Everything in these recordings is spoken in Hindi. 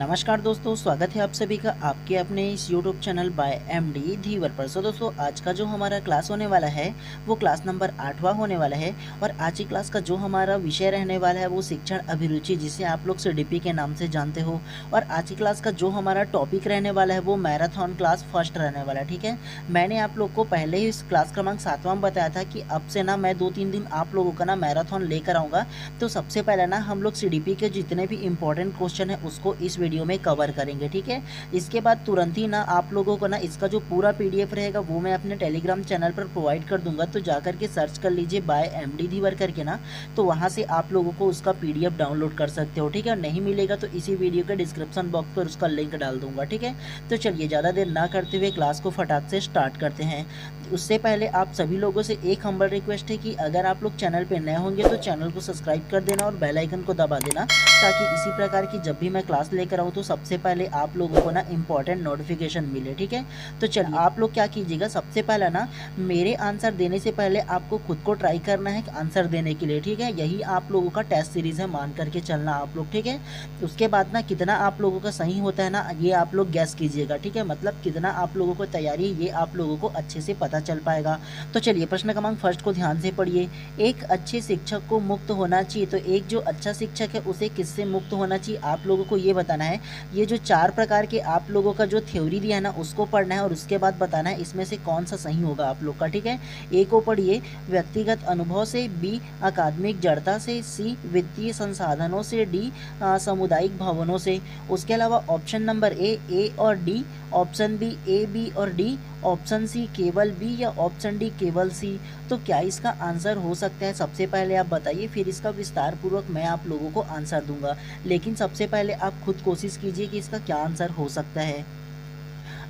नमस्कार दोस्तों, स्वागत है आप सभी का आपके अपने इस YouTube चैनल बाय एमडी धीवर पर। सो दोस्तों, आज का जो हमारा क्लास होने वाला है वो क्लास नंबर 8वां होने वाला है। और आज की क्लास का जो हमारा विषय रहने वाला है वो शिक्षण अभिरुचि, जिसे आप लोग सीडीपी के नाम से जानते हो। और आज की क्लास का जो हमारा टॉपिक रहने वाला है वो मैराथन क्लास फर्स्ट रहने वाला है। ठीक है, मैंने आप लोग को पहले ही इस क्लास क्रमांक 7वां बताया था कि अब से ना मैं 2-3 दिन आप लोगों का ना मैराथन लेकर आऊँगा। तो सबसे पहले ना हम लोग सीडीपी के जितने भी इंपॉर्टेंट क्वेश्चन है उसको इस वीडियो में कवर करेंगे। ठीक है, इसके बाद तुरंत ही ना आप लोगों को ना इसका जो पूरा पीडीएफ रहेगा वो मैं अपने टेलीग्राम चैनल पर प्रोवाइड कर दूंगा। तो जाकर के सर्च कर लीजिए बाय एमडी धीवर करके ना, तो वहां से आप लोगों को उसका पीडीएफ डाउनलोड कर सकते हो। ठीक है, नहीं मिलेगा तो इसी वीडियो के डिस्क्रिप्शन बॉक्स पर उसका लिंक डाल दूंगा। ठीक है, तो चलिए ज़्यादा देर ना करते हुए क्लास को फटाक से स्टार्ट करते हैं। उससे पहले आप सभी लोगों से एक हम्बल रिक्वेस्ट है कि अगर आप लोग चैनल पे नए होंगे तो चैनल को सब्सक्राइब कर देना और बेल आइकन को दबा देना, ताकि इसी प्रकार की जब भी मैं क्लास लेकर आऊँ तो सबसे पहले आप लोगों को ना इंपॉर्टेंट नोटिफिकेशन मिले। ठीक है, तो चलिए आप लोग क्या कीजिएगा, सबसे पहला ना मेरे आंसर देने से पहले आपको खुद को ट्राई करना है आंसर देने के लिए। ठीक है, यही आप लोगों का टेस्ट सीरीज है, मान करके चलना आप लोग। ठीक है, उसके बाद ना कितना आप लोगों का सही होता है ना ये आप लोग गैस कीजिएगा। ठीक है, मतलब कितना आप लोगों को तैयारी है ये आप लोगों को अच्छे से पता चल पाएगा। तो चलिए प्रश्न क्रमांक फर्स्ट को ध्यान से पढ़िए। एक अच्छे शिक्षक को मुक्त होना चाहिए, तो एक जो अच्छा शिक्षक है उसे किससे मुक्त होना चाहिए आप लोगों को ये बताना है। ये जो 4 प्रकार के आप लोगों का जो थ्योरी दिया है ना उसको पढ़ना है और उसके बाद बताना है इसमें से कौन सा सही होगा आप लोग का। ठीक है, ए को पढ़िए व्यक्तिगत अनुभव से, बी अकादमिक जड़ता से, सी वित्तीय संसाधनों से, डी सामुदायिक भवनों से। उसके अलावा ऑप्शन नंबर ए और D, option B A B और डी, ऑप्शन सी केवल बी या ऑप्शन डी केवल सी। तो क्या इसका आंसर हो सकता है सबसे पहले आप बताइए, फिर इसका विस्तार पूर्वक मैं आप लोगों को आंसर दूंगा। लेकिन सबसे पहले आप खुद कोशिश कीजिए कि इसका क्या आंसर हो सकता है।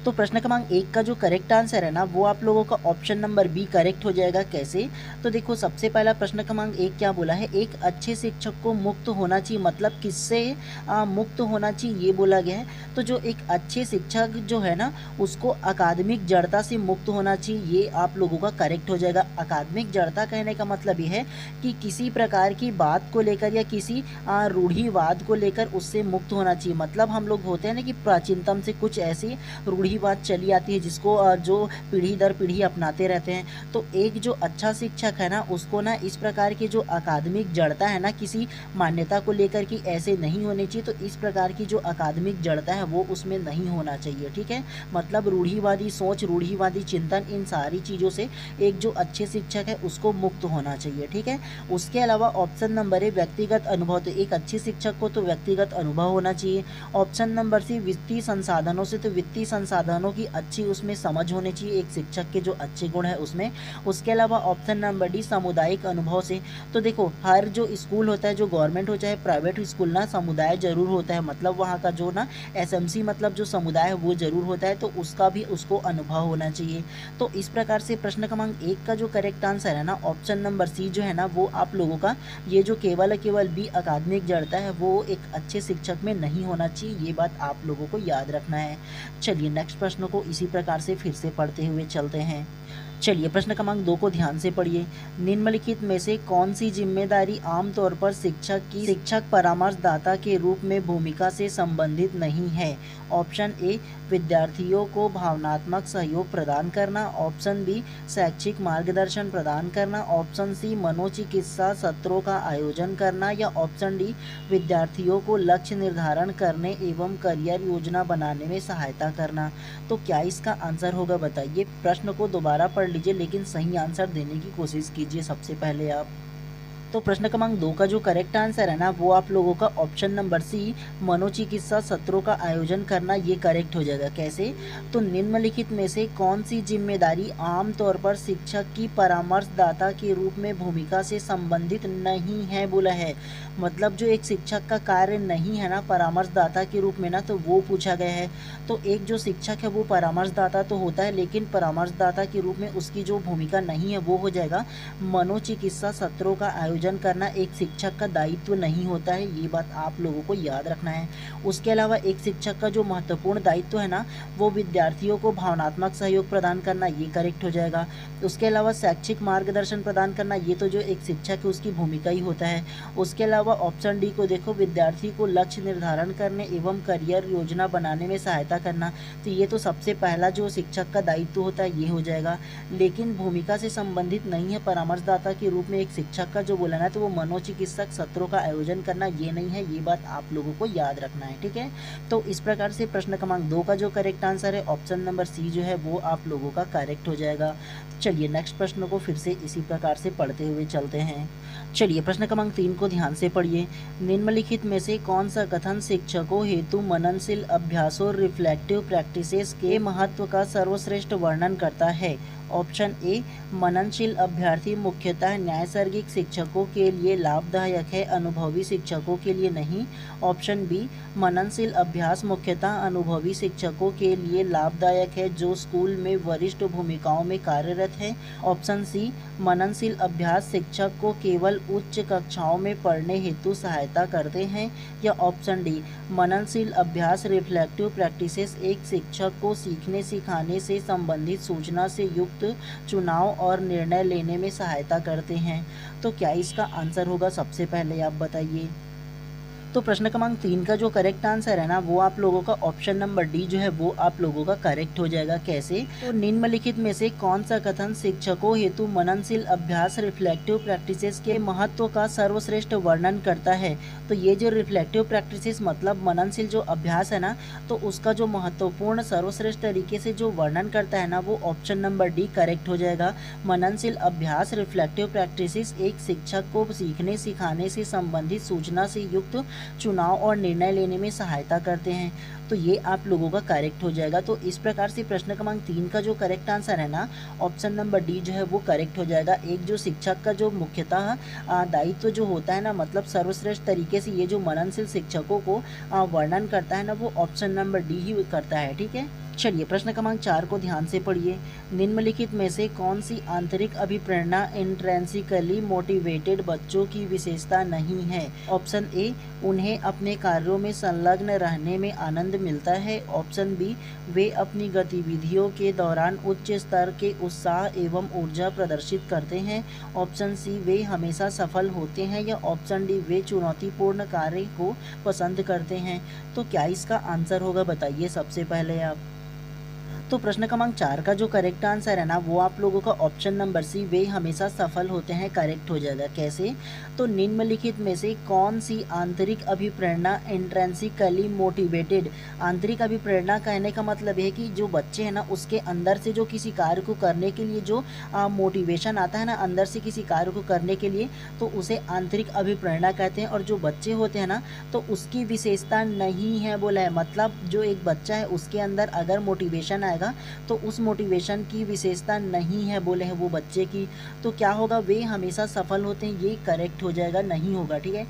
तो प्रश्न क्रमांक 1 का जो करेक्ट आंसर है ना वो आप लोगों का ऑप्शन नंबर बी करेक्ट हो जाएगा। कैसे, तो देखो सबसे पहला प्रश्न क्रमांक 1 क्या बोला है, एक अच्छे शिक्षक को मुक्त होना चाहिए, मतलब किससे मुक्त होना चाहिए ये बोला गया है। तो जो एक अच्छे शिक्षक जो है ना उसको अकादमिक जड़ता से मुक्त होना चाहिए, ये आप लोगों का करेक्ट हो जाएगा। अकादमिक जड़ता कहने का मतलब ये है कि किसी प्रकार की बात को लेकर या किसी रूढ़िवाद को लेकर उससे मुक्त होना चाहिए। मतलब हम लोग होते हैं ना कि प्राचीनतम से कुछ ऐसी रूढ़ी बात चली आती है जिसको जो पीढ़ी दर पीढ़ी अपनाते रहते हैं। तो एक जो अच्छा शिक्षक है ना उसको ना इस प्रकार की जो अकादमिक जड़ता है ना किसी मान्यता को लेकर कि ऐसे नहीं होने चाहिए, तो इस प्रकार की जो अकादमिक जड़ता है वो उसमें नहीं होना चाहिए। ठीक है, मतलब रूढ़िवादी सोच, रूढ़िवादी चिंतन, इन सारी चीज़ों से एक जो अच्छे शिक्षक है उसको मुक्त होना चाहिए। ठीक है, उसके अलावा ऑप्शन नंबर ए व्यक्तिगत अनुभव, तो एक अच्छे शिक्षक को तो व्यक्तिगत अनुभव होना चाहिए। ऑप्शन नंबर सी वित्तीय संसाधनों से, तो वित्तीय संसाधनों की अच्छी उसमें समझ होनी चाहिए एक शिक्षक के जो अच्छे गुण है उसमें। उसके अलावा ऑप्शन नंबर डी सामुदायिक अनुभव से, तो देखो हर जो स्कूल होता है, जो गवर्नमेंट हो चाहे प्राइवेट स्कूल ना, समुदाय जरूर होता है, मतलब वहाँ का जो ना एसएमसी मतलब जो समुदाय है वो जरूर होता है, तो उसका भी उसको अनुभव होना चाहिए। तो इस प्रकार से प्रश्न क्रमांक 1 का जो करेक्ट आंसर है ना ऑप्शन नंबर सी जो है ना वो आप लोगों का ये जो केवल बी अकादमिक जड़ता है वो एक अच्छे शिक्षक में नहीं होना चाहिए, ये बात आप लोगों को याद रखना है। चलिए नेक्स्ट प्रश्न को इसी प्रकार से फिर से पढ़ते हुए चलते हैं। चलिए प्रश्न क्रमांक 2 को ध्यान से पढ़िए। निम्नलिखित में से कौन सी जिम्मेदारी आमतौर पर शिक्षक परामर्शदाता के रूप में भूमिका से संबंधित नहीं है। ऑप्शन ए विद्यार्थियों को भावनात्मक सहयोग प्रदान करना, ऑप्शन बी शैक्षिक मार्गदर्शन प्रदान करना, ऑप्शन सी मनोचिकित्सा सत्रों का आयोजन करना, या ऑप्शन डी विद्यार्थियों को लक्ष्य निर्धारण करने एवं करियर योजना बनाने में सहायता करना। तो क्या इसका आंसर होगा बताइए। प्रश्न को दोबारा पढ़ लीजिए लेकिन सही आंसर देने की कोशिश कीजिए सबसे पहले आप। तो प्रश्न क्रमांक 2 का जो करेक्ट आंसर है ना वो आप लोगों का ऑप्शन नंबर सी मनोचिकित्सा सत्रों का आयोजन करना, ये करेक्ट हो जाएगा। कैसे, तो निम्नलिखित में से कौन सी जिम्मेदारी आमतौर पर शिक्षक की परामर्शदाता के रूप में भूमिका से संबंधित नहीं है बोला है। मतलब जो एक शिक्षक का कार्य नहीं है ना परामर्शदाता के रूप में ना, तो वो पूछा गया है। तो एक जो शिक्षक है वो परामर्शदाता तो होता है, लेकिन परामर्शदाता के रूप में उसकी जो भूमिका नहीं है वो हो जाएगा मनोचिकित्सा सत्रों का आयोजन आयोजन करना एक शिक्षक का दायित्व नहीं होता है, ये बात आप लोगों को याद रखना है। उसके अलावा एक शिक्षक का जो महत्वपूर्ण दायित्व है ना, वो विद्यार्थियों को भावनात्मक सहयोग प्रदान करना, ये करेक्ट हो जाएगा। उसके अलावा शैक्षिक मार्गदर्शन प्रदान करना, ये तो जो एक शिक्षक है उसकी भूमिका ही होता है। उसके अलावा ऑप्शन डी को देखो, विद्यार्थी को लक्ष्य निर्धारण करने एवं करियर योजना बनाने में सहायता करना, तो ये तो सबसे पहला जो शिक्षक का दायित्व होता है ये हो जाएगा। लेकिन भूमिका से संबंधित नहीं है, परामर्शदाता के रूप में एक शिक्षक का जो बोला ना, तो वो मनोचिकित्सक सत्रों का आयोजन करना ये नहीं है, ये बात आप लोगों को याद रखना है, ठीक है। तो इस प्रकार से प्रश्न क्रमांक 2 का जो करेक्ट आंसर है ऑप्शन नंबर सी जो है वो आप लोगों का करेक्ट हो जाएगा। चलिए नेक्स्ट प्रश्न को फिर से इसी प्रकार से पढ़ते हुए चलते हैं। चलिए प्रश्न क्रमांक 3 को ध्यान से पढ़िए। निम्नलिखित में से कौन सा कथन शिक्षकों हेतु मननशील अभ्यासों रिफ्लेक्टिव प्रैक्टिसेस के महत्व का सर्वश्रेष्ठ वर्णन करता है? ऑप्शन ए, मननशील अभ्यार्थी मुख्यतः नैसर्गिक शिक्षकों के लिए लाभदायक है, अनुभवी शिक्षकों के लिए नहीं। ऑप्शन बी, मननशील अभ्यास मुख्यतः अनुभवी शिक्षकों के लिए लाभदायक है जो स्कूल में वरिष्ठ भूमिकाओं में कार्यरत हैं। ऑप्शन सी, मननशील अभ्यास शिक्षक को केवल उच्च कक्षाओं में पढ़ने हेतु सहायता करते हैं। या ऑप्शन डी, मननशील अभ्यास रिफ्लेक्टिव प्रैक्टिसेस एक शिक्षक को सीखने सिखाने से संबंधित सूचना से युक्त चुनाव और निर्णय लेने में सहायता करते हैं। तो क्या इसका आंसर होगा, सबसे पहले आप बताइए। तो प्रश्न क्रमांक 3 का जो करेक्ट आंसर है ना, वो आप लोगों का ऑप्शन नंबर डी जो है वो आप लोगों का करेक्ट हो जाएगा। कैसे? तो निम्नलिखित में से कौन सा कथन शिक्षकों हेतु मननशील अभ्यास रिफ्लेक्टिव प्रैक्टिसेस के महत्व का सर्वश्रेष्ठ वर्णन करता है? तो ये जो रिफ्लेक्टिव प्रैक्टिसेस मतलब मननशील जो अभ्यास है ना, तो उसका जो महत्वपूर्ण सर्वश्रेष्ठ तरीके से जो वर्णन करता है ना, वो ऑप्शन नंबर डी करेक्ट हो जाएगा। मननशील अभ्यास रिफ्लेक्टिव प्रैक्टिसेस एक शिक्षक को सीखने सिखाने से संबंधित सूचना से युक्त चुनाव और निर्णय लेने में सहायता करते हैं। तो ये आप लोगों का करेक्ट हो जाएगा। तो इस प्रकार से प्रश्न क्रमांक 3 का जो करेक्ट आंसर है ना, ऑप्शन नंबर डी जो है वो करेक्ट हो जाएगा। एक जो शिक्षक का जो मुख्यतः दायित्व जो होता है ना, मतलब सर्वश्रेष्ठ तरीके से ये जो मननशील शिक्षकों को वर्णन करता है ना, वो ऑप्शन नंबर डी ही करता है, ठीक है। चलिए प्रश्न क्रमांक 4 को ध्यान से पढ़िए। निम्नलिखित में से कौन सी आंतरिक अभिप्रेरणा इंट्रिंसिकली मोटिवेटेड बच्चों की विशेषता नहीं है? ऑप्शन ए, उन्हें अपने कार्यों में संलग्न रहने में आनंद मिलता है। ऑप्शन बी, वे अपनी गतिविधियों के दौरान उच्च स्तर के उत्साह एवं ऊर्जा प्रदर्शित करते हैं। ऑप्शन सी, वे हमेशा सफल होते हैं। या ऑप्शन डी, वे चुनौतीपूर्ण कार्य को पसंद करते हैं। तो क्या इसका आंसर होगा, बताइए सबसे पहले आप। तो प्रश्न क्रमांक 4 का जो करेक्ट आंसर है ना, वो आप लोगों का ऑप्शन नंबर सी, वे हमेशा सफल होते हैं, करेक्ट हो जाएगा। कैसे? तो निम्नलिखित में से कौन सी आंतरिक अभिप्रेरणा इंट्रिंसिकली मोटिवेटेड, आंतरिक अभिप्रेरणा कहने का मतलब है कि जो बच्चे हैं ना, उसके अंदर से जो किसी कार्य को करने के लिए जो मोटिवेशन आता है ना, अंदर से किसी कार्य को करने के लिए, तो उसे आंतरिक अभिप्रेरणा कहते हैं। और जो बच्चे होते हैं ना, तो उसकी विशेषता नहीं है बोला है, मतलब जो एक बच्चा है उसके अंदर अगर मोटिवेशन आएगा तो उस मोटिवेशन की विशेषता नहीं है बोले हैं वो बच्चे की। तो क्या होगा, वे हमेशा सफल होते हैं, ये करेक्ट हो जाएगा, नहीं होगा, ठीक है।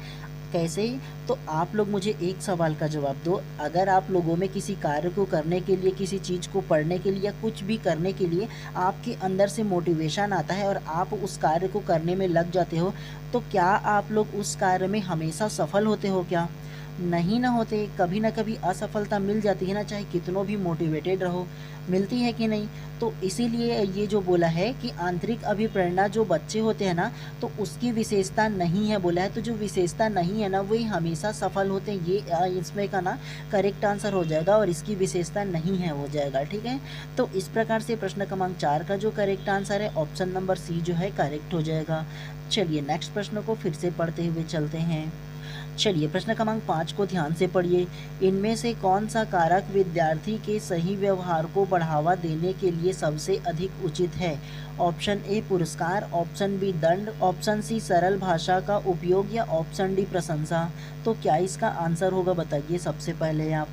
कैसे? तो आप लोग मुझे एक सवाल का जवाब दो। अगर आप लोगों में किसी कार्य को करने के लिए, किसी चीज़ को पढ़ने के लिए या कुछ भी करने के लिए आपके अंदर से मोटिवेशन आता है और आप उस कार्य को करने में लग जाते हो, तो क्या आप लोग उस कार्य में हमेशा सफल होते हो? क्या नहीं ना होते, कभी ना कभी असफलता मिल जाती है ना, चाहे कितनों भी मोटिवेटेड रहो, मिलती है कि नहीं। तो इसीलिए ये जो बोला है कि आंतरिक अभिप्रेरणा जो बच्चे होते हैं ना, तो उसकी विशेषता नहीं है बोला है। तो जो विशेषता नहीं है ना, वही हमेशा सफल होते हैं, ये इसमें का ना करेक्ट आंसर हो जाएगा और इसकी विशेषता नहीं है हो जाएगा, ठीक है। तो इस प्रकार से प्रश्न क्रमांक 4 का जो करेक्ट आंसर है ऑप्शन नंबर सी जो है करेक्ट हो जाएगा। चलिए नेक्स्ट प्रश्न को फिर से पढ़ते हुए चलते हैं। चलिए प्रश्न क्रमांक 5 को ध्यान से पढ़िए। इनमें से कौन सा कारक विद्यार्थी के सही व्यवहार को बढ़ावा देने के लिए सबसे अधिक उचित है? ऑप्शन ए पुरस्कार, ऑप्शन बी दंड, ऑप्शन सी सरल भाषा का उपयोग या ऑप्शन डी प्रशंसा। तो क्या इसका आंसर होगा, बताइए सबसे पहले आप।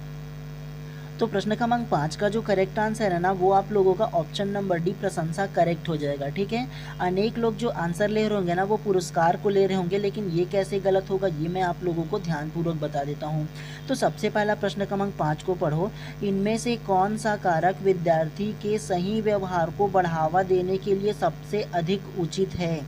तो प्रश्न क्रमांक 5 का जो करेक्ट आंसर है ना, वो आप लोगों का ऑप्शन नंबर डी प्रशंसा करेक्ट हो जाएगा, ठीक है। अनेक लोग जो आंसर ले रहे होंगे ना, वो पुरस्कार को ले रहे होंगे, लेकिन ये कैसे गलत होगा ये मैं आप लोगों को ध्यानपूर्वक बता देता हूँ। तो सबसे पहला प्रश्न क्रमांक 5 को पढ़ो। इनमें से कौन सा कारक विद्यार्थी के सही व्यवहार को बढ़ावा देने के लिए सबसे अधिक उचित है?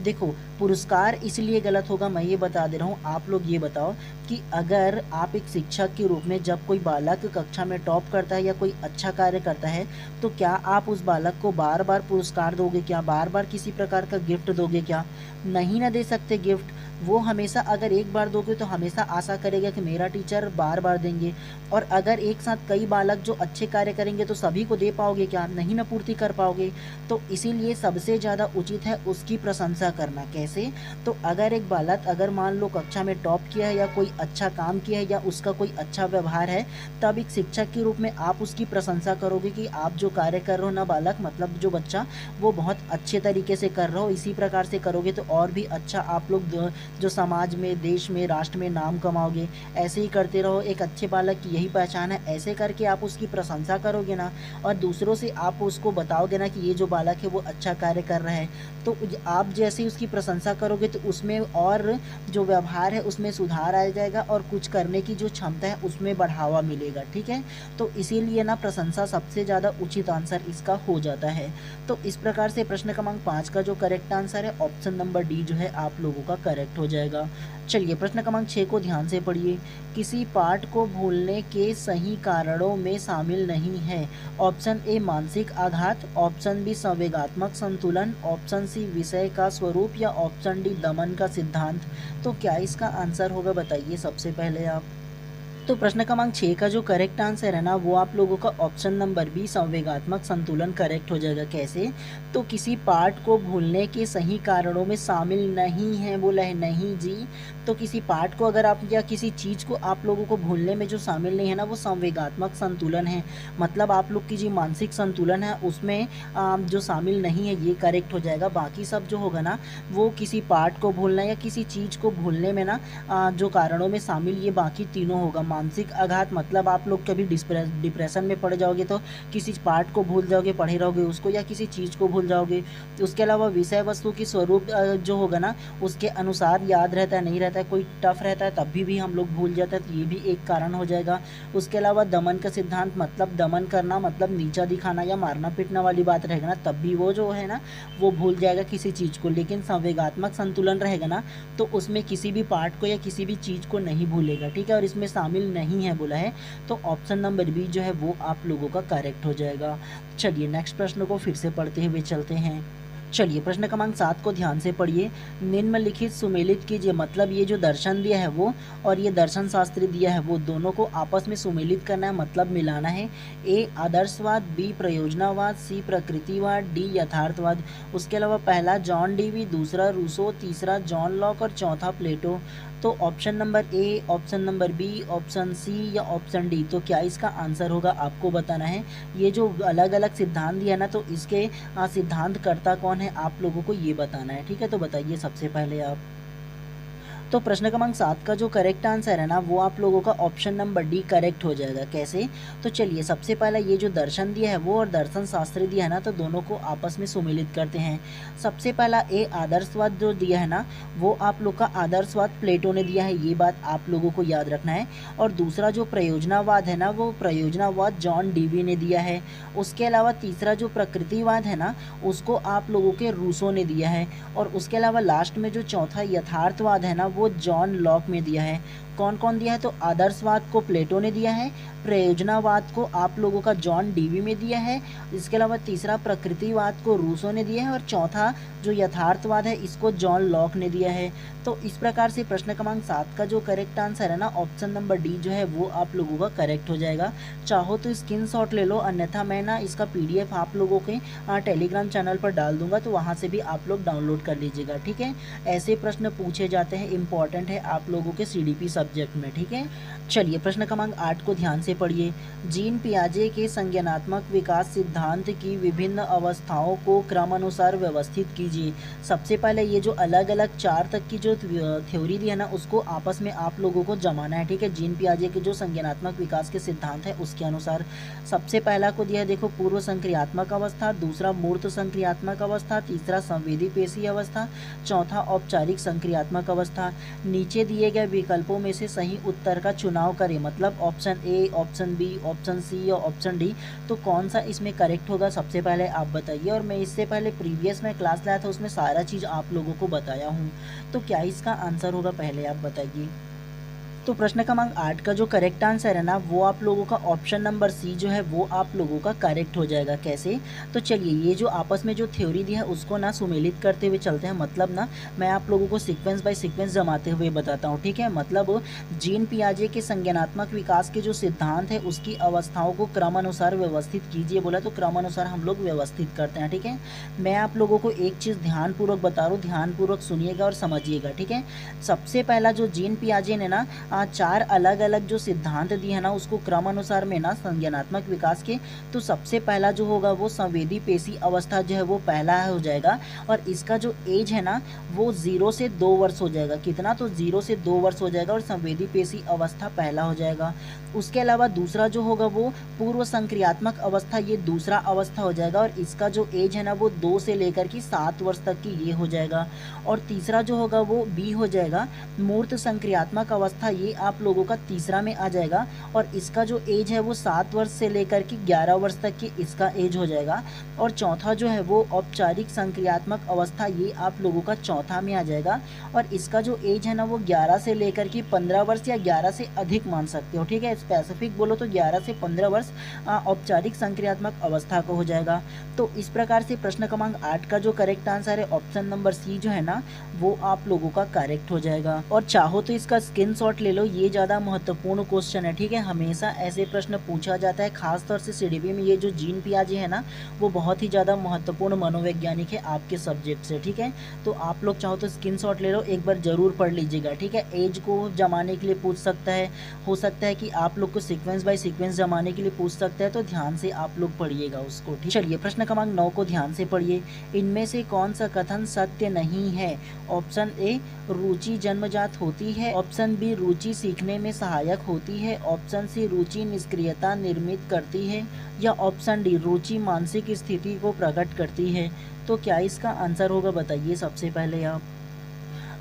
देखो, पुरस्कार इसलिए गलत होगा, मैं ये बता दे रहा हूँ। आप लोग ये बताओ कि अगर आप एक शिक्षक के रूप में जब कोई बालक कक्षा में टॉप करता है या कोई अच्छा कार्य करता है, तो क्या आप उस बालक को बार बार पुरस्कार दोगे क्या? बार बार किसी प्रकार का गिफ्ट दोगे क्या? नहीं ना दे सकते गिफ्ट। वो हमेशा अगर एक बार दोगे तो हमेशा आशा करेगा कि मेरा टीचर बार बार देंगे। और अगर एक साथ कई बालक जो अच्छे कार्य करेंगे तो सभी को दे पाओगे क्या? नहीं ना पूर्ति कर पाओगे। तो इसीलिए सबसे ज़्यादा उचित है उसकी प्रशंसा करना। कैसे? तो अगर एक बालक अगर मान लो कक्षा में टॉप किया है या कोई अच्छा काम किया है या उसका कोई अच्छा व्यवहार है, तब एक शिक्षक के रूप में आप उसकी प्रशंसा करोगे कि आप जो कार्य कर रहे हो ना बालक, मतलब जो बच्चा, वो बहुत अच्छे तरीके से कर रहे हो। इसी प्रकार से करोगे तो और भी अच्छा आप लोग जो समाज में, देश में, राष्ट्र में नाम कमाओगे। ऐसे ही करते रहो। एक अच्छे बालक की यही पहचान है। ऐसे करके आप उसकी प्रशंसा करोगे ना, और दूसरों से आप उसको बताओगे ना कि ये जो बालक है वो अच्छा कार्य कर रहा है, तो आप जैसे ही उसकी प्रशंसा करोगे तो उसमें और जो व्यवहार है उसमें सुधार आ जाएगा और कुछ करने की जो क्षमता है उसमें बढ़ावा मिलेगा। ठीक है? तो इसीलिए ना प्रशंसा सबसे ज़्यादा उचित आंसर इसका हो जाता है। तो इस प्रकार से प्रश्न क्रमांक 5 का जो करेक्ट आंसर है ऑप्शन नंबर डी जो है आप लोगों का करेक्ट हो जाएगा। चलिए प्रश्न क्रमांक 6 को ध्यान से पढ़िए। किसी पाठ को भूलने के सही कारणों में शामिल नहीं है। ऑप्शन ए मानसिक आघात, ऑप्शन बी संवेगात्मक संतुलन, ऑप्शन सी विषय का स्वरूप या ऑप्शन डी दमन का सिद्धांत। तो क्या इसका आंसर होगा बताइए सबसे पहले आप। तो प्रश्न क्रमांक 6 का जो करेक्ट आंसर है ना वो आप लोगों का ऑप्शन नंबर बी संवेगात्मक संतुलन करेक्ट हो जाएगा। कैसे? तो किसी पाठ को भूलने के सही कारणों में शामिल नहीं है, बोला है नहीं जी। तो किसी पाठ को अगर आप या किसी चीज़ को आप लोगों को भूलने में जो शामिल नहीं है ना वो संवेगात्मक संतुलन है। मतलब आप लोग की जो मानसिक संतुलन है उसमें जो शामिल नहीं है, ये करेक्ट हो जाएगा। बाकी सब जो होगा ना वो किसी पाठ को भूलना या किसी चीज़ को भूलने में ना जो कारणों में शामिल ये बाकी तीनों होगा। मानसिक आघात मतलब आप लोग कभी डिप्रेशन में पड़ जाओगे तो किसी पार्ट को भूल जाओगे, पढ़े रहोगे उसको, या किसी चीज़ को भूल जाओगे। उसके अलावा विषय वस्तु की स्वरूप जो होगा ना उसके अनुसार याद रहता है, नहीं रहता है, कोई टफ रहता है तब भी हम लोग भूल जाते हैं, तो ये भी एक कारण हो जाएगा। उसके अलावा दमन का सिद्धांत मतलब दमन करना मतलब नीचा दिखाना या मारना पीटना वाली बात रहेगा ना, तब भी वो जो है ना वो भूल जाएगा किसी चीज़ को। लेकिन संवेगात्मक संतुलन रहेगा ना तो उसमें किसी भी पार्ट को या किसी भी चीज़ को नहीं भूलेगा। ठीक है? और इसमें शामिल नहीं है बोला है, तो ऑप्शन नंबर बी जो है वो आप लोगों का करेक्ट हो जाएगा। चलिए नेक्स्ट प्रश्न को फिर से पढ़ते हुए चलते हैं। चलिए प्रश्न क्रमांक 7 को ध्यान से पढ़िए। निम्नलिखित सुमेलित कीजिए, मतलब ये जो दर्शन दिया है वो और ये दर्शन शास्त्र दिया है वो दोनों को आपस में सुमेलित करना है, मतलब मिलाना है। ए आदर्शवाद, बी प्रयोजनावाद, सी प्रकृतिवाद, डी यथार्थवाद। उसके अलावा पहला जॉन डीवी, दूसरा रूसो, तीसरा जॉन लॉक और चौथा प्लेटो। तो option number A, option number B, option C या ऑप्शन डी, तो क्या इसका आंसर होगा आपको बताना है। ये जो अलग अलग सिद्धांत दिया ना तो इसके सिद्धांतकर्ता कौन है आप लोगों को ये बताना है। ठीक है? तो बताइए सबसे पहले आप। तो प्रश्न क्रमांक 7 का जो करेक्ट आंसर है ना वो आप लोगों का ऑप्शन नंबर डी करेक्ट हो जाएगा। कैसे? तो चलिए सबसे पहले ये जो दर्शन दिया है वो और दर्शन शास्त्र दिया है ना तो दोनों को आपस में सुमेलित करते हैं। सबसे पहला ए आदर्शवाद जो दिया है ना वो आप लोग का आदर्शवाद प्लेटो ने दिया है, ये बात आप लोगों को याद रखना है। और दूसरा जो प्रयोजनावाद है ना वो प्रयोजनावाद जॉन डीवी ने दिया है। उसके अलावा तीसरा जो प्रकृतिवाद है ना उसको आप लोगों के रूसो ने दिया है। और उसके अलावा लास्ट में जो चौथा यथार्थवाद है ना वो जॉन लॉक में दिया है। कौन कौन दिया है? तो आदर्शवाद को प्लेटो ने दिया है, प्रयोजनावाद को आप लोगों का जॉन डीवी में दिया है, इसके अलावा तीसरा प्रकृतिवाद को रूसो ने दिया है और चौथा जो यथार्थवाद है इसको जॉन लॉक ने दिया है। तो इस प्रकार से प्रश्न क्रमांक 7 का जो करेक्ट आंसर है ना ऑप्शन नंबर डी जो है वो आप लोगों का करेक्ट हो जाएगा। चाहो तो स्क्रीनशॉट ले लो, अन्यथा मैं ना इसका PDF आप लोगों के टेलीग्राम चैनल पर डाल दूंगा, तो वहाँ से भी आप लोग डाउनलोड कर लीजिएगा। ठीक है? ऐसे प्रश्न पूछे जाते हैं, इंपॉर्टेंट है आप लोगों के CDP सब्जेक्ट में। ठीक है? चलिए प्रश्न क्रमांक 8 को ध्यान से पढ़िए। जीन पियाजे के संज्ञानात्मक विकास सिद्धांत की विभिन्न अवस्थाओं को क्रमानुसार व्यवस्थित कीजिए। सबसे पहले ये जो अलग अलग 4 तक की जो थ्योरी दी है ना उसको आपस में आप लोगों को जमाना है। ठीक है? जीन पियाजे के जो संज्ञानात्मक विकास के सिद्धांत है उसके अनुसार सबसे पहला को दिया है देखो पूर्व संक्रियात्मक अवस्था, दूसरा मूर्त संक्रियात्मक अवस्था, तीसरा संवेदी पेशी अवस्था, चौथा औपचारिक संक्रियात्मक अवस्था। नीचे दिए गए विकल्पों में से सही उत्तर का चुनाव करें, मतलब option A, option B, option C या ऑप्शन डी, तो कौन सा इसमें करेक्ट होगा सबसे पहले आप बताइए। और मैं इससे पहले प्रीवियस में क्लास लाया था, उसमें सारा चीज़ आप लोगों को बताया हूँ, तो क्या इसका आंसर होगा पहले आप बताइए। तो प्रश्न क्रमांक 8 का जो करेक्ट आंसर है ना, वो आप लोगों का ऑप्शन नंबर सी जो है वो आप लोगों का करेक्ट हो जाएगा। कैसे? तो चलिए ये जो आपस में जो थ्योरी दी है उसको ना सुमेलित करते हुए चलते हैं, मतलब ना मैं आप लोगों को सीक्वेंस बाय सीक्वेंस जमाते हुए बताता हूँ, ठीक है। मतलब जीन पियाजे के संज्ञानात्मक विकास के जो सिद्धांत है उसकी अवस्थाओं को क्रमानुसार व्यवस्थित कीजिए बोला, तो क्रमानुसार हम लोग व्यवस्थित करते हैं, ठीक है। मैं आप लोगों को एक चीज़ ध्यानपूर्वक बता रहा हूँ, ध्यानपूर्वक सुनिएगा और समझिएगा, ठीक है। सबसे पहला जो जीन पियाजे ने ना 4 अलग अलग जो सिद्धांत दिए हैं ना उसको क्रमानुसार में ना संज्ञानात्मक विकास के, तो सबसे पहला जो होगा वो संवेदी पेशी अवस्था जो है वो पहला हो जाएगा, और इसका जो एज है ना वो 0 से 2 वर्ष हो जाएगा। कितना? तो 0 से 2 वर्ष हो जाएगा और संवेदी पेशी अवस्था पहला हो जाएगा। उसके अलावा दूसरा जो होगा वो पूर्व संक्रियात्मक अवस्था, ये दूसरा अवस्था हो जाएगा, और इसका जो एज है ना वो 2 से लेकर के 7 वर्ष तक की ये हो जाएगा। और तीसरा जो होगा वो बी हो जाएगा, मूर्त संक्रियात्मक अवस्था, ये आप लोगों का तीसरा में आ जाएगा, और इसका जो एज है वो 7 वर्ष से लेकर के 11 वर्ष तक की इसका एज हो जाएगा। और चौथा जो है वो औपचारिक संक्रियात्मक अवस्था, ये आप लोगों का चौथा में आ जाएगा, और इसका जो एज है ना वो 11 से लेकर के 15 वर्ष या 11 से अधिक मान सकते हो, ठीक है। स्पेसिफिक बोलो तो 11 से 15 वर्ष औपचारिक संक्रियात्मक अवस्था को हो जाएगा। तो इस प्रकार से प्रश्न क्रमांक 8 का जो करेक्ट आंसर है ऑप्शन नंबर सी जो है ना वो आप लोगों का करेक्ट हो जाएगा। और चाहो तो इसका स्क्रीनशॉट ले लो, ये ज़्यादा महत्वपूर्ण क्वेश्चन है, ठीक है। हमेशा ऐसे प्रश्न पूछा जाता है, खासतौर से सीडीपी में। ये जो जीन पियाजे है ना वो बहुत ही ज़्यादा महत्वपूर्ण मनोवैज्ञानिक है आपके सब्जेक्ट से, ठीक है। तो आप लोग चाहो तो स्क्रीनशॉट ले लो, एक बार ज़रूर पढ़ लीजिएगा, ठीक है। एज को जमाने के लिए पूछ सकता है, हो सकता है कि आप लोग को सीक्वेंस बाय सीक्वेंस जमाने के लिए पूछ सकता है, तो ध्यान से आप लोग पढ़िएगा उसको, ठीक। चलिए प्रश्न क्रमांक 9 को ध्यान से पढ़िए। इनमें से कौन सा कथन सत्य नहीं है? ऑप्शन ए, रुचि जन्मजात होती है, ऑप्शन बी, रुचि सीखने में सहायक होती है, ऑप्शन सी, रुचि निष्क्रियता निर्मित करती है, या ऑप्शन डी, रुचि मानसिक स्थिति को प्रकट करती है। तो क्या इसका आंसर होगा बताइए सबसे पहले आप।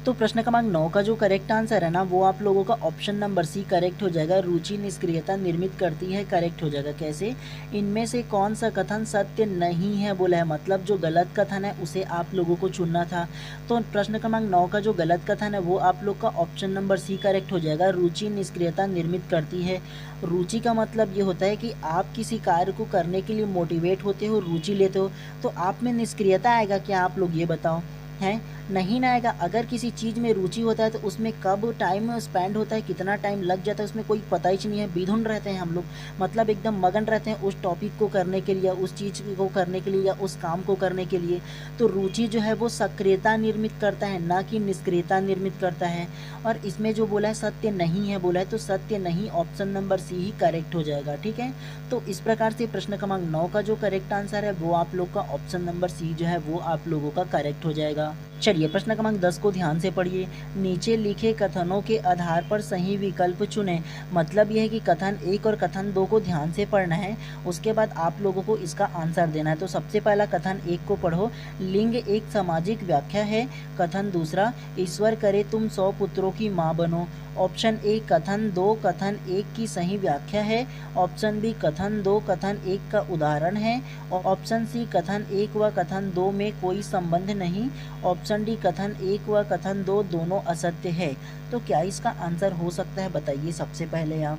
तो प्रश्न क्रमांक 9 का जो करेक्ट आंसर है ना वो आप लोगों का ऑप्शन नंबर सी करेक्ट हो जाएगा, रुचि निष्क्रियता निर्मित करती है, करेक्ट हो जाएगा। कैसे? इनमें से कौन सा कथन सत्य नहीं है बोला है, मतलब जो गलत कथन है उसे आप लोगों को चुनना था। तो प्रश्न क्रमांक 9 का जो गलत कथन है वो आप लोग का ऑप्शन नंबर सी करेक्ट हो जाएगा, रुचि निष्क्रियता निर्मित करती है। रुचि का मतलब ये होता है कि आप किसी कार्य को करने के लिए मोटिवेट होते हो, रुचि लेते हो, तो आप में निष्क्रियता आएगा क्या? आप लोग ये बताओ, हैं? नहीं ना आएगा। अगर किसी चीज़ में रुचि होता है तो उसमें कब टाइम स्पेंड होता है, कितना टाइम लग जाता है उसमें कोई पता ही नहीं है, बेधुन रहते हैं हम लोग, मतलब एकदम मगन रहते हैं उस टॉपिक को करने के लिए, उस चीज़ को करने के लिए या उस काम को करने के लिए। तो रुचि जो है वो सक्रियता निर्मित करता है, ना कि निष्क्रियता निर्मित करता है। और इसमें जो बोला है सत्य नहीं है बोला है, तो सत्य नहीं ऑप्शन नंबर सी ही करेक्ट हो जाएगा, ठीक है। तो इस प्रकार से प्रश्न क्रमांक 9 का जो करेक्ट आंसर है वो आप लोग का ऑप्शन नंबर सी जो है वो आप लोगों का करेक्ट हो जाएगा। चलिए प्रश्न क्रमांक 10 को ध्यान से पढ़िए। नीचे लिखे कथनों के आधार पर सही विकल्प चुनें। मतलब यह है कि कथन 1 और कथन 2 को ध्यान से पढ़ना है, उसके बाद आप लोगों को इसका आंसर देना है। तो सबसे पहला कथन 1 को पढ़ो, लिंग एक सामाजिक व्याख्या है। कथन दूसरा, ईश्वर करे तुम 100 पुत्रों की माँ बनो। ऑप्शन ए कथन 2 कथन 1 की सही व्याख्या है, ऑप्शन बी कथन 2 कथन 1 का उदाहरण है, ऑप्शन सी कथन 1 व कथन 2 में कोई संबंध नहीं, ऑप्शन डी कथन 1 व कथन 2 दोनों असत्य है। तो क्या इसका आंसर हो सकता है बताइए सबसे पहले आप।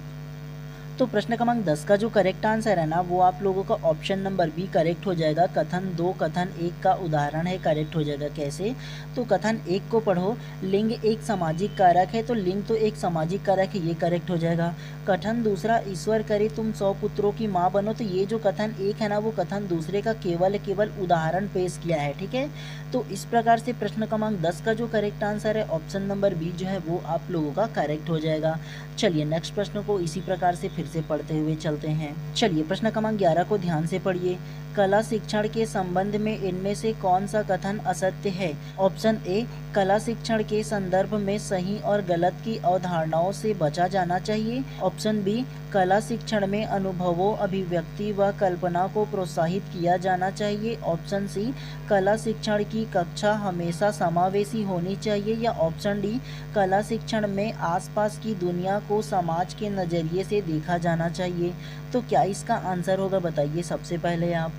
तो प्रश्न क्रमांक 10 का जो करेक्ट आंसर है ना वो आप लोगों का ऑप्शन नंबर बी करेक्ट हो जाएगा, कथन 2 कथन 1 का उदाहरण है, करेक्ट हो जाएगा। कैसे? तो कथन 1 को पढ़ो, लिंग एक सामाजिक कारक है, तो लिंग तो एक सामाजिक कारक है, ये करेक्ट हो जाएगा। कथन दूसरा, ईश्वर करे तुम 100 पुत्रों की माँ बनो, तो ये जो कथन 1 है ना वो कथन दूसरे का केवल उदाहरण पेश किया है, ठीक है। तो इस प्रकार से प्रश्न क्रमांक 10 का जो करेक्ट आंसर है ऑप्शन नंबर बी जो है वो आप लोगों का करेक्ट हो जाएगा। चलिए नेक्स्ट प्रश्न को इसी प्रकार से फिर से पढ़ते हुए चलते हैं। चलिए प्रश्न क्रमांक 11 को ध्यान से पढ़िए। कला शिक्षण के संबंध में इनमें से कौन सा कथन असत्य है? ऑप्शन ए, कला शिक्षण के संदर्भ में सही और गलत की अवधारणाओं से बचा जाना चाहिए। ऑप्शन बी, कला शिक्षण में अनुभवों, अभिव्यक्ति व कल्पना को प्रोत्साहित किया जाना चाहिए। ऑप्शन सी, कला शिक्षण की कक्षा हमेशा समावेशी होनी चाहिए। या ऑप्शन डी, कला शिक्षण में आसपास की दुनिया को समाज के नज़रिए से देखा जाना चाहिए। तो क्या इसका आंसर होगा, बताइए सबसे पहले आप।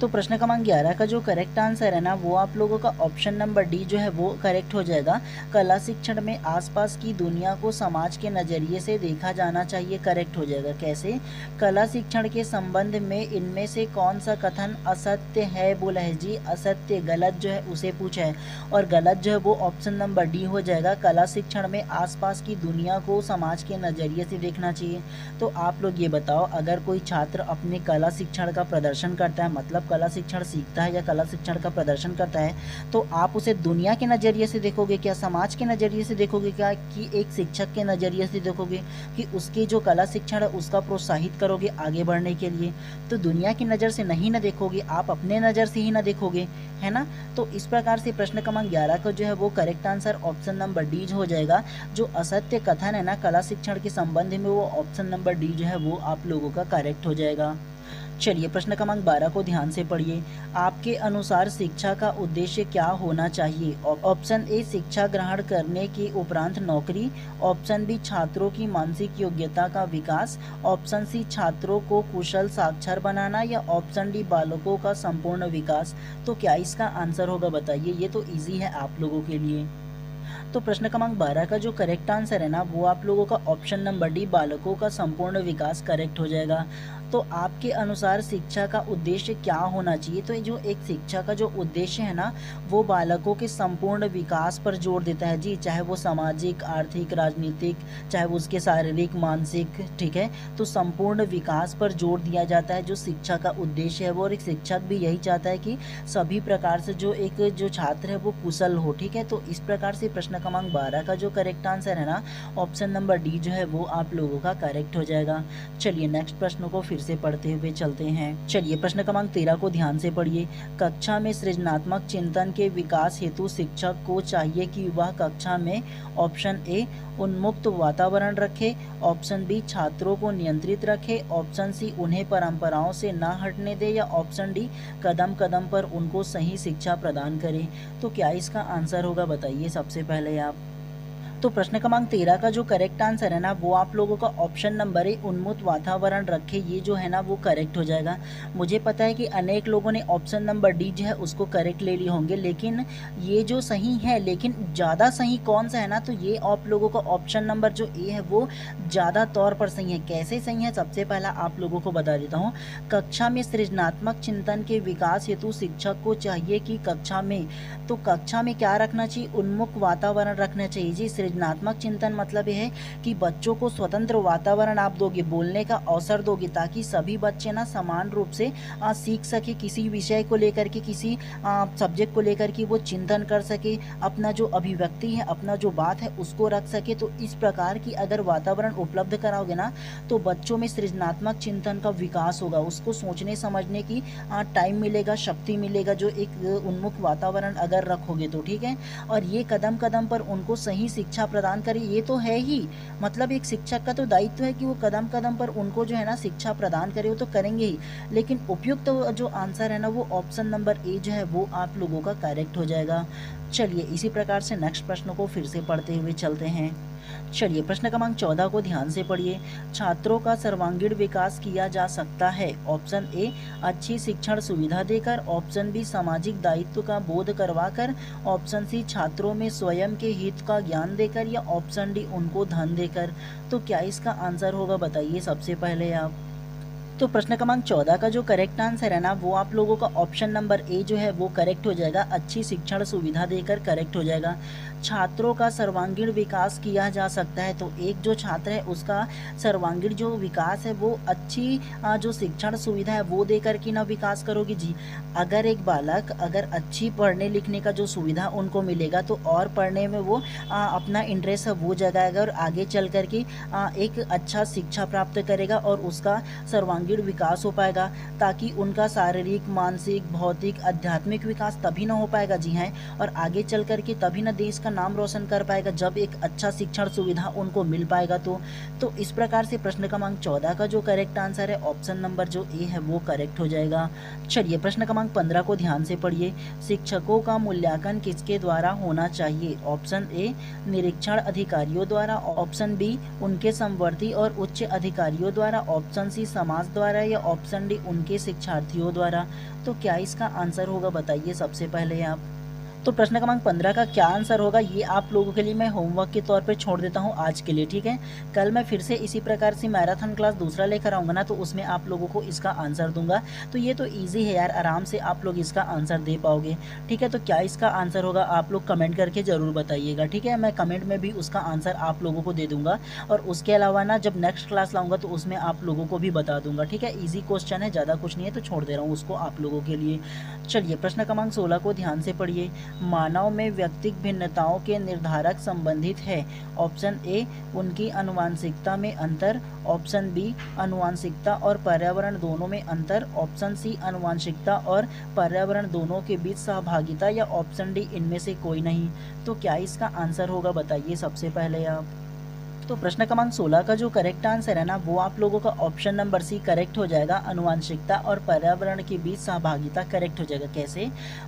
तो प्रश्न क्रमांक 11 का जो करेक्ट आंसर है ना, वो आप लोगों का ऑप्शन नंबर डी जो है वो करेक्ट हो जाएगा। कला शिक्षण में आसपास की दुनिया को समाज के नज़रिए से देखा जाना चाहिए, करेक्ट हो जाएगा। कैसे? कला शिक्षण के संबंध में इनमें से कौन सा कथन असत्य है, बोला है जी असत्य, गलत जो है उसे पूछा है, और गलत जो है वो ऑप्शन नंबर डी हो जाएगा। कला शिक्षण में आसपास की दुनिया को समाज के नज़रिए से देखना चाहिए। तो आप लोग ये बताओ, अगर कोई छात्र अपने कला शिक्षण का प्रदर्शन करता है, मतलब कला शिक्षण सीखता है या कला शिक्षण का प्रदर्शन करता है, तो आप उसे दुनिया के नज़रिए से देखोगे क्या, समाज के नज़रिए से देखोगे क्या, कि एक शिक्षक के नज़रिए से देखोगे, कि उसकी जो कला शिक्षण है उसका प्रोत्साहित करोगे आगे बढ़ने के लिए? तो दुनिया की नज़र से नहीं ना देखोगे, आप अपने नज़र से ही ना देखोगे, है ना। तो इस प्रकार से प्रश्न क्रमांक 11 का जो है वो correct answer option number D हो जाएगा। जो असत्य कथन है ना कला शिक्षण के संबंध में, वो ऑप्शन नंबर डी जो है वो आप लोगों का करेक्ट हो जाएगा। चलिए प्रश्न क्रमांक 12 को ध्यान से पढ़िए। आपके अनुसार शिक्षा का उद्देश्य क्या होना चाहिए? ऑप्शन ए, शिक्षा ग्रहण करने के उपरांत नौकरी। ऑप्शन बी, छात्रों की मानसिक योग्यता का विकास। ऑप्शन सी, छात्रों को कुशल साक्षर बनाना। या ऑप्शन डी, बालकों का संपूर्ण विकास। तो क्या इसका आंसर होगा, बताइए। ये तो इजी है आप लोगों के लिए। तो प्रश्न क्रमांक 12 का जो करेक्ट आंसर है ना, वो आप लोगों का ऑप्शन नंबर डी, बालकों का संपूर्ण विकास, करेक्ट हो जाएगा। तो आपके अनुसार शिक्षा का उद्देश्य क्या होना चाहिए? तो जो एक शिक्षा का जो उद्देश्य है ना, वो बालकों के संपूर्ण विकास पर जोर देता है जी, चाहे वो सामाजिक, आर्थिक, राजनीतिक, चाहे वो उसके शारीरिक, मानसिक, ठीक है। तो संपूर्ण विकास पर जोर दिया जाता है जो शिक्षा का उद्देश्य है वो। और एक शिक्षक भी यही चाहता है कि सभी प्रकार से जो छात्र है वो कुशल हो, ठीक है। तो इस प्रकार से प्रश्न क्रमांक 12 का जो करेक्ट आंसर है ना, ऑप्शन नंबर डी जो है वो आप लोगों का करेक्ट हो जाएगा। चलिए नेक्स्ट प्रश्न को फिर से पढ़ते हुए चलते हैं। चलिए प्रश्न क्रमांक 13 को ध्यान से पढ़िए। कक्षा में सृजनात्मक चिंतन के विकास हेतु शिक्षक को चाहिए कि वह कक्षा में ऑप्शन ए, उन्मुक्त वातावरण रखे। ऑप्शन बी, छात्रों को नियंत्रित रखे। ऑप्शन सी, उन्हें परंपराओं से ना हटने दे। या ऑप्शन डी, कदम कदम पर उनको सही शिक्षा प्रदान करे। तो क्या इसका आंसर होगा, बताइए सबसे पहले आप। तो प्रश्न क्रमांक 13 का जो करेक्ट आंसर है ना, वो आप लोगों का ऑप्शन नंबर ए, उन्मुक्त वातावरण रखे, ये जो है ना वो करेक्ट हो जाएगा। मुझे पता है कि अनेक लोगों ने ऑप्शन नंबर डी जो है उसको करेक्ट ले लिए होंगे, लेकिन ये जो सही है, लेकिन ज़्यादा सही कौन सा है ना, तो ये आप लोगों का ऑप्शन नंबर जो ए है वो ज़्यादा तौर पर सही है। कैसे सही है, सबसे पहला आप लोगों को बता देता हूँ। कक्षा में सृजनात्मक चिंतन के विकास हेतु शिक्षक को चाहिए कि कक्षा में, तो कक्षा में क्या रखना चाहिए, उन्मुक्त वातावरण रखना चाहिए जी। सृजनात्मक चिंतन मतलब यह है कि बच्चों को स्वतंत्र वातावरण आप दोगे, बोलने का अवसर दोगे, ताकि सभी बच्चे ना समान रूप से सीख सके, किसी विषय को लेकर के, किसी सब्जेक्ट को लेकर के वो चिंतन कर सके, अपना जो अभिव्यक्ति है, अपना जो बात है उसको रख सके। तो इस प्रकार की अगर वातावरण उपलब्ध कराओगे ना, तो बच्चों में सृजनात्मक चिंतन का विकास होगा, उसको सोचने समझने की टाइम मिलेगा, शक्ति मिलेगा, जो एक उन्मुक्त वातावरण अगर रखोगे तो, ठीक है। और ये कदम कदम पर उनको सही शिक्षा प्रदान करे, ये तो है ही, मतलब एक शिक्षक का तो दायित्व है कि वो कदम कदम पर उनको जो है ना शिक्षा प्रदान करे, वो तो करेंगे ही। लेकिन उपयुक्त जो आंसर है ना, वो ऑप्शन नंबर ए जो है वो आप लोगों का करेक्ट हो जाएगा। चलिए इसी प्रकार से नेक्स्ट प्रश्न को फिर से पढ़ते हुए चलते हैं। चलिए प्रश्न क्रमांक 14 को ध्यान से पढ़िए। छात्रों का सर्वांगीण विकास किया जा सकता है। ऑप्शन ए, अच्छी शिक्षण सुविधा देकर। ऑप्शन बी, सामाजिक दायित्व का बोध करवाकर। ऑप्शन सी, छात्रों में स्वयं के हित का ज्ञान देकर। या ऑप्शन डी, उनको धन देकर। तो क्या इसका आंसर होगा, बताइए सबसे पहले आप। तो प्रश्न क्रमांक 14 का जो करेक्ट आंसर है ना, वो आप लोगों का ऑप्शन नंबर ए जो है वो करेक्ट हो जाएगा। अच्छी शिक्षण सुविधा देकर करेक्ट हो जाएगा। छात्रों का सर्वांगीण विकास किया जा सकता है, तो एक जो छात्र है उसका सर्वांगीण जो विकास है वो अच्छी जो शिक्षण सुविधा है वो देकर के ना विकास करोगे जी। अगर एक बालक अगर अच्छी पढ़ने लिखने का जो सुविधा उनको मिलेगा, तो और पढ़ने में वो अपना इंटरेस्ट है वो जगाएगा और आगे चल कर के एक अच्छा शिक्षा प्राप्त करेगा और उसका सर्वांगीण सुदृढ़ विकास हो पाएगा, ताकि उनका शारीरिक, मानसिक, भौतिक, आध्यात्मिक विकास तभी ना हो पाएगा, जी हाँ, और आगे चल कर के तभी ना देश का नाम रोशन कर पाएगा जब एक अच्छा शिक्षण सुविधा उनको मिल पाएगा। तो इस प्रकार से प्रश्न क्रमांक 14 का जो करेक्ट आंसर है ऑप्शन नंबर जो ए है वो करेक्ट हो जाएगा। चलिए प्रश्न क्रमांक 15 को ध्यान से पढ़िए। शिक्षकों का मूल्यांकन किसके द्वारा होना चाहिए? ऑप्शन ए निरीक्षण अधिकारियों द्वारा, ऑप्शन बी उनके समवर्ती और उच्च अधिकारियों द्वारा, ऑप्शन सी समाज द्वारा, या ऑप्शन डी उनके शिक्षार्थियों द्वारा। तो क्या इसका आंसर होगा बताइए सबसे पहले आप। तो प्रश्न क्रमांक 15 का क्या आंसर होगा ये आप लोगों के लिए मैं होमवर्क के तौर पे छोड़ देता हूँ आज के लिए, ठीक है। कल मैं फिर से इसी प्रकार से मैराथन क्लास दूसरा लेकर आऊँगा ना, तो उसमें आप लोगों को इसका आंसर दूंगा। तो ये तो ईजी है यार, आराम से आप लोग इसका आंसर दे पाओगे, ठीक है। तो क्या इसका आंसर होगा आप लोग कमेंट करके ज़रूर बताइएगा, ठीक है। मैं कमेंट में भी उसका आंसर आप लोगों को दे दूँगा, और उसके अलावा ना जब नेक्स्ट क्लास लाऊँगा तो उसमें आप लोगों को भी बता दूँगा, ठीक है। ईजी क्वेश्चन है, ज़्यादा कुछ नहीं है, तो छोड़ दे रहा हूँ उसको आप लोगों के लिए। चलिए प्रश्न क्रमांक 16 को ध्यान से पढ़िए। मानव में व्यक्तिक भिन्नताओं के निर्धारक संबंधित है। ऑप्शन ए उनकी आनुवंशिकता में अंतर, ऑप्शन बी आनुवंशिकता और पर्यावरण दोनों में अंतर, ऑप्शन सी आनुवंशिकता और पर्यावरण दोनों के बीच सहभागिता, या ऑप्शन डी इनमें से कोई नहीं। तो क्या इसका आंसर होगा बताइए सबसे पहले आप। तो प्रश्न क्रमांक 16 का जो करेक्ट आंसर है ना वो आप लोगों का ऑप्शन नंबर सी करेक्ट हो जाएगा। आनुवंशिकता और पर्यावरण के बीच सहभागिता करेक्ट हो जाएगा। कैसे?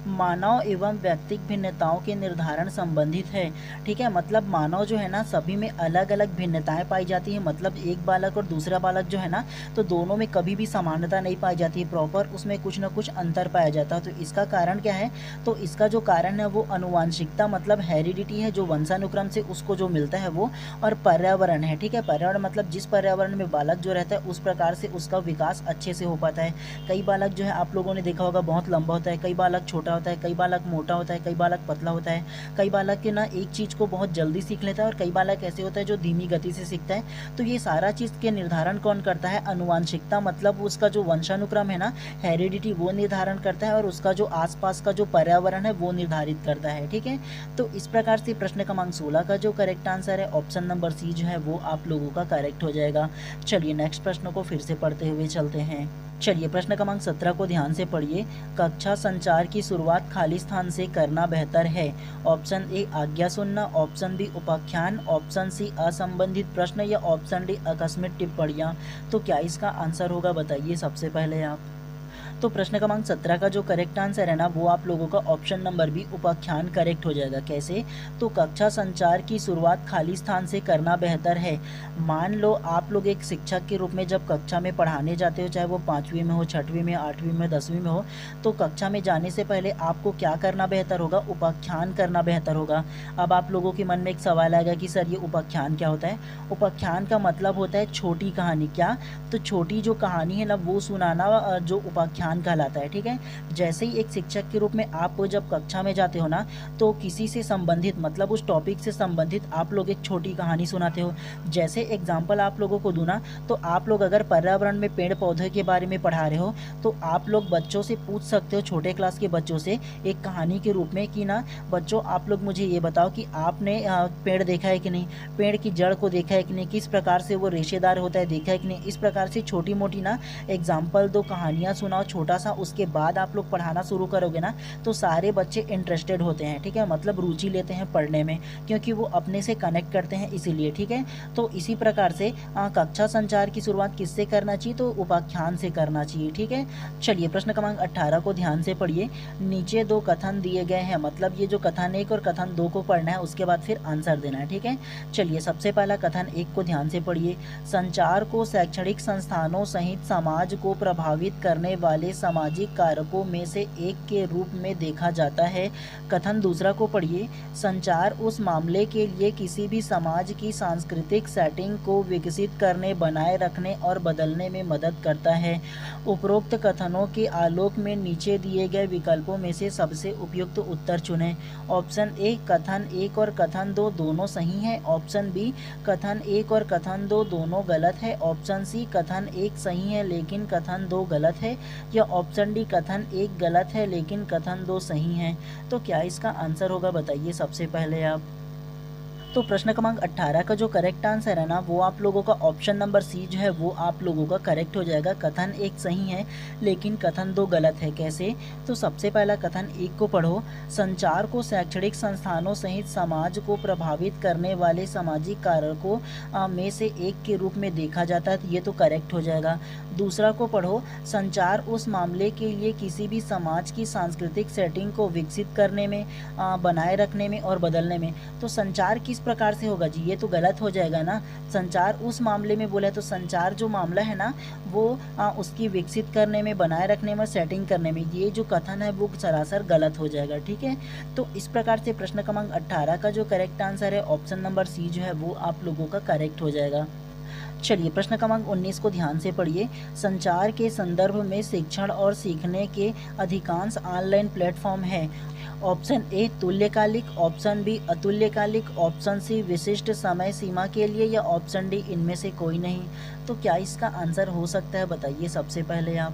मानव एवं व्यक्तिक भिन्नताओं के निर्धारण संबंधित है, ठीक है। मतलब मानव जो है ना सभी में अलग अलग भिन्नताएं पाई जाती है। मतलब एक बालक और दूसरा बालक जो है ना तो दोनों में कभी भी समानता नहीं पाई जाती है, प्रॉपर उसमें कुछ ना कुछ अंतर पाया जाता है। तो इसका कारण क्या है? तो इसका जो कारण है वो आनुवंशिकता मतलब हेरिडिटी है, जो वंशानुक्रम से उसको जो मिलता है वो, और पर्यावरण है, ठीक है। पर्यावरण मतलब जिस पर्यावरण में बालक जो रहता है उस प्रकार से उसका विकास अच्छे से हो पाता है। कई बालक जो है आप लोगों ने देखा होगा बहुत लंबा होता है, कई बालक छोटा होता है, कई बालक मोटा होता है, कई बालक पतला होता है, कई बालक के ना एक चीज़ को बहुत जल्दी सीख लेता है, और कई बालक ऐसे होता है जो धीमी गति से सीखता है। तो ये सारा चीज़ के निर्धारण कौन करता है? आनुवंशिकता मतलब उसका जो वंशानुक्रम है ना, हेरिडिटी, वो निर्धारण करता है, और उसका जो आसपास का जो पर्यावरण है वो निर्धारित करता है, ठीक है। तो इस प्रकार से प्रश्न क्रमांक 16 का जो करेक्ट आंसर है ऑप्शन नंबर सी जो है वो आप लोगों का करेक्ट हो जाएगा। चलिए नेक्स्ट प्रश्न को फिर से पढ़ते हुए चलते हैं। चलिए प्रश्न क्रमांक 17 को ध्यान से पढ़िए। कक्षा संचार की शुरुआत खाली स्थान से करना बेहतर है। ऑप्शन ए आज्ञा सुनना, ऑप्शन बी उपाख्यान, ऑप्शन सी असंबंधित प्रश्न, या ऑप्शन डी आकस्मिक टिप्पणियाँ। तो क्या इसका आंसर होगा बताइए सबसे पहले आप। तो प्रश्न क्रमांक 17 का जो करेक्ट आंसर है ना वो आप लोगों का ऑप्शन नंबर बी उपाख्यान करेक्ट हो जाएगा। कैसे? तो कक्षा संचार की शुरुआत खाली स्थान से करना बेहतर है। मान लो आप लोग एक शिक्षक के रूप में जब कक्षा में पढ़ाने जाते हो, चाहे वो 5वीं में हो, 6वीं में, 8वीं में, 10वीं में हो, तो कक्षा में जाने से पहले आपको क्या करना बेहतर होगा? उपाख्यान करना बेहतर होगा। अब आप लोगों के मन में एक सवाल आएगा कि सर ये उपाख्यान क्या होता है? उपाख्यान का मतलब होता है छोटी कहानी। क्या? तो छोटी जो कहानी है ना वो सुनाना जो उपाख्यान कहलाता है, ठीक है। जैसे ही एक शिक्षक के रूप में आप जब कक्षा में जाते हो ना तो किसी से संबंधित मतलब उस टॉपिक से संबंधित आप लोग एक छोटी कहानी सुनाते हो। जैसे एग्जाम्पल आप लोगों को दूँ ना, तो आप लोग अगर पर्यावरण में पेड़ पौधे के बारे में पढ़ा रहे हो तो आप लोग बच्चों से पूछ सकते हो, छोटे क्लास के बच्चों से एक कहानी के रूप में कि ना बच्चों आप लोग मुझे ये बताओ कि आपने पेड़ देखा है कि नहीं, पेड़ की जड़ को देखा है कि नहीं, किस प्रकार से वो रेशेदार होता है देखा है कि नहीं। इस प्रकार से छोटी मोटी ना एग्जाम्पल दो, कहानियाँ सुनाओ छोटा सा, उसके बाद आप लोग पढ़ाना शुरू करोगे ना तो सारे बच्चे इंटरेस्टेड होते हैं, ठीक है। मतलब रुचि लेते हैं पढ़ने में, क्योंकि वो अपने से कनेक्ट करते हैं इसीलिए, ठीक है। तो इसी प्रकार से कक्षा संचार की शुरुआत किससे करना चाहिए? तो उपाख्यान से करना चाहिए, ठीक है। चलिए प्रश्न क्रमांक 18 को ध्यान से पढ़िए। नीचे दो कथन दिए गए हैं, मतलब ये जो कथन 1 और कथन 2 को पढ़ना है, उसके बाद फिर आंसर देना है, ठीक है। चलिए सबसे पहला कथन 1 को ध्यान से पढ़िए। संचार को शैक्षणिक संस्थानों सहित समाज को प्रभावित करने वाले सामाजिक कारकों में से एक के रूप में देखा जाता है। कथन दूसरा को पढ़िए। संचार उस मामले के लिए किसी भी समाज की सांस्कृतिक सेटिंग को विकसित करने, बनाए रखने और बदलने में मदद करता है। उपरोक्त कथनों के आलोक में नीचे दिए गए विकल्पों में से सबसे उपयुक्त उत्तर चुनें। ऑप्शन ए कथन 1 और कथन 2 दोनों सही हैं, ऑप्शन बी कथन 1 और कथन 2 दोनों गलत है, ऑप्शन सी कथन 1 सही है लेकिन कथन 2 गलत है, या ऑप्शन डी कथन 1 गलत है लेकिन कथन 2 सही है। तो क्या इसका आंसर होगा बताइए सबसे पहले आप। तो प्रश्न क्रमांक 18 का जो करेक्ट आंसर है ना वो आप लोगों का ऑप्शन नंबर सी जो है वो आप लोगों का करेक्ट हो जाएगा। कथन एक सही है लेकिन कथन दो गलत है। कैसे? तो सबसे पहला कथन एक को पढ़ो। संचार को शैक्षणिक संस्थानों सहित समाज को प्रभावित करने वाले सामाजिक कारकों में से एक के रूप में देखा जाता है, तो ये तो करेक्ट हो जाएगा। दूसरा को पढ़ो। संचार उस मामले के लिए किसी भी समाज की सांस्कृतिक सेटिंग को विकसित करने में, बनाए रखने में और बदलने में। तो संचार किस प्रकार से होगा जी? ये तो गलत हो जाएगा ना। संचार उस मामले में बोला है तो संचार जो मामला है ना वो उसकी विकसित करने में, बनाए रखने में, सेटिंग करने में, ये जो कथन है वो सरासर गलत हो जाएगा। ठीक है, तो इस प्रकार से प्रश्न क्रमांक 18 का जो करेक्ट आंसर है ऑप्शन नंबर सी जो है वो आप लोगों का करेक्ट हो जाएगा। चलिए प्रश्न क्रमांक 19 को ध्यान से पढ़िए। संचार के संदर्भ में शिक्षण और सीखने के अधिकांश ऑनलाइन प्लेटफॉर्म हैं। ऑप्शन ए तुल्यकालिक, ऑप्शन बी अतुल्यकालिक, ऑप्शन सी विशिष्ट समय सीमा के लिए, या ऑप्शन डी इनमें से कोई नहीं। तो क्या इसका आंसर हो सकता है बताइए सबसे पहले आप।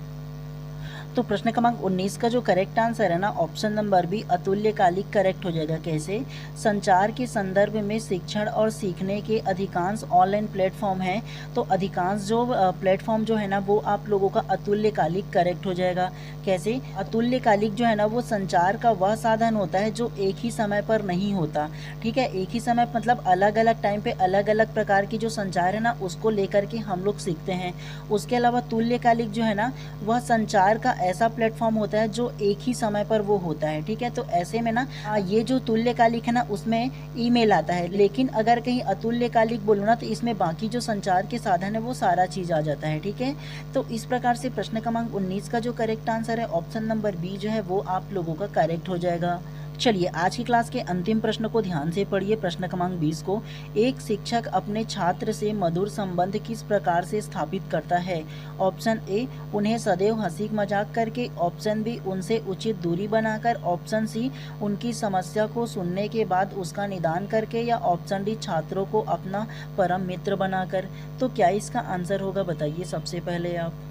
तो प्रश्न क्रमांक 19 का जो करेक्ट आंसर है ना ऑप्शन नंबर बी अतुल्यकालिक करेक्ट हो जाएगा। कैसे? संचार के संदर्भ में शिक्षण और सीखने के अधिकांश ऑनलाइन प्लेटफॉर्म हैं, तो अधिकांश जो प्लेटफॉर्म जो है ना वो आप लोगों का अतुल्यकालिक करेक्ट हो जाएगा। कैसे? अतुल्यकालिक जो है ना वो संचार का वह साधन होता है जो एक ही समय पर नहीं होता। ठीक है, एक ही समय मतलब अलग अलग टाइम पे अलग अलग प्रकार की जो संचार है ना उसको लेकर के हम लोग सीखते हैं। उसके अलावा तुल्यकालिक जो है ना वह संचार का ऐसा प्लेटफॉर्म होता है जो एक ही समय पर वो होता है। ठीक है, तो ऐसे में ना ये जो तुल्यकालिक है ना उसमें ईमेल आता है, लेकिन अगर कहीं अतुल्यकालिक बोलो ना तो इसमें बाकी जो संचार के साधन है वो सारा चीज़ आ जाता है। ठीक है, तो इस प्रकार से प्रश्न क्रमांक 19 का जो करेक्ट आंसर है ऑप्शन नंबर बी जो है वो आप लोगों का करेक्ट हो जाएगा। चलिए आज की क्लास के अंतिम प्रश्न को ध्यान से पढ़िए। प्रश्न क्रमांक 20 को, एक शिक्षक अपने छात्र से मधुर संबंध किस प्रकार से स्थापित करता है? ऑप्शन ए उन्हें सदैव हंसी मजाक करके, ऑप्शन बी उनसे उचित दूरी बनाकर, ऑप्शन सी उनकी समस्या को सुनने के बाद उसका निदान करके, या ऑप्शन डी छात्रों को अपना परम मित्र बनाकर। तो क्या इसका आंसर होगा बताइए सबसे पहले आप।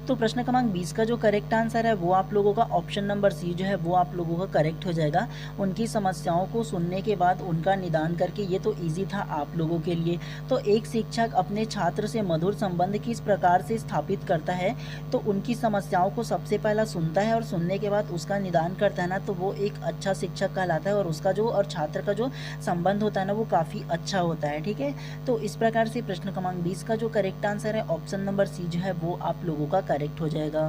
तो प्रश्न क्रमांक 20 का जो करेक्ट आंसर है वो आप लोगों का ऑप्शन नंबर सी जो है वो आप लोगों का करेक्ट हो जाएगा। उनकी समस्याओं को सुनने के बाद उनका निदान करके, ये तो इजी था आप लोगों के लिए। तो एक शिक्षक अपने छात्र से मधुर संबंध किस प्रकार से स्थापित करता है? तो उनकी समस्याओं को सबसे पहला सुनता है और सुनने के बाद उसका निदान करता है ना, तो वो एक अच्छा शिक्षक कहलाता है और उसका जो और छात्र का जो संबंध होता है ना वो काफ़ी अच्छा होता है। ठीक है, तो इस प्रकार से प्रश्न क्रमांक 20 का जो करेक्ट आंसर है ऑप्शन नंबर सी जो है वो आप लोगों का करेक्ट हो जाएगा।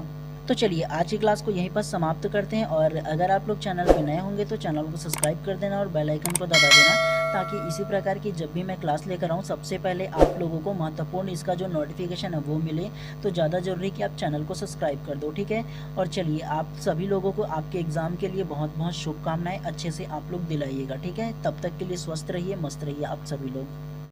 तो चलिए आज की क्लास को यहीं पर समाप्त करते हैं, और अगर आप लोग चैनल पे नए होंगे तो चैनल को सब्सक्राइब कर देना और बेल आइकन को दबा देना, ताकि इसी प्रकार की जब भी मैं क्लास लेकर आऊँ सबसे पहले आप लोगों को महत्वपूर्ण इसका जो नोटिफिकेशन है वो मिले। तो ज़्यादा ज़रूरी कि आप चैनल को सब्सक्राइब कर दो। ठीक है, और चलिए आप सभी लोगों को आपके एग्ज़ाम के लिए बहुत बहुत शुभकामनाएँ अच्छे से आप लोग दिलाइएगा। ठीक है, तब तक के लिए स्वस्थ रहिए, मस्त रहिए आप सभी लोग।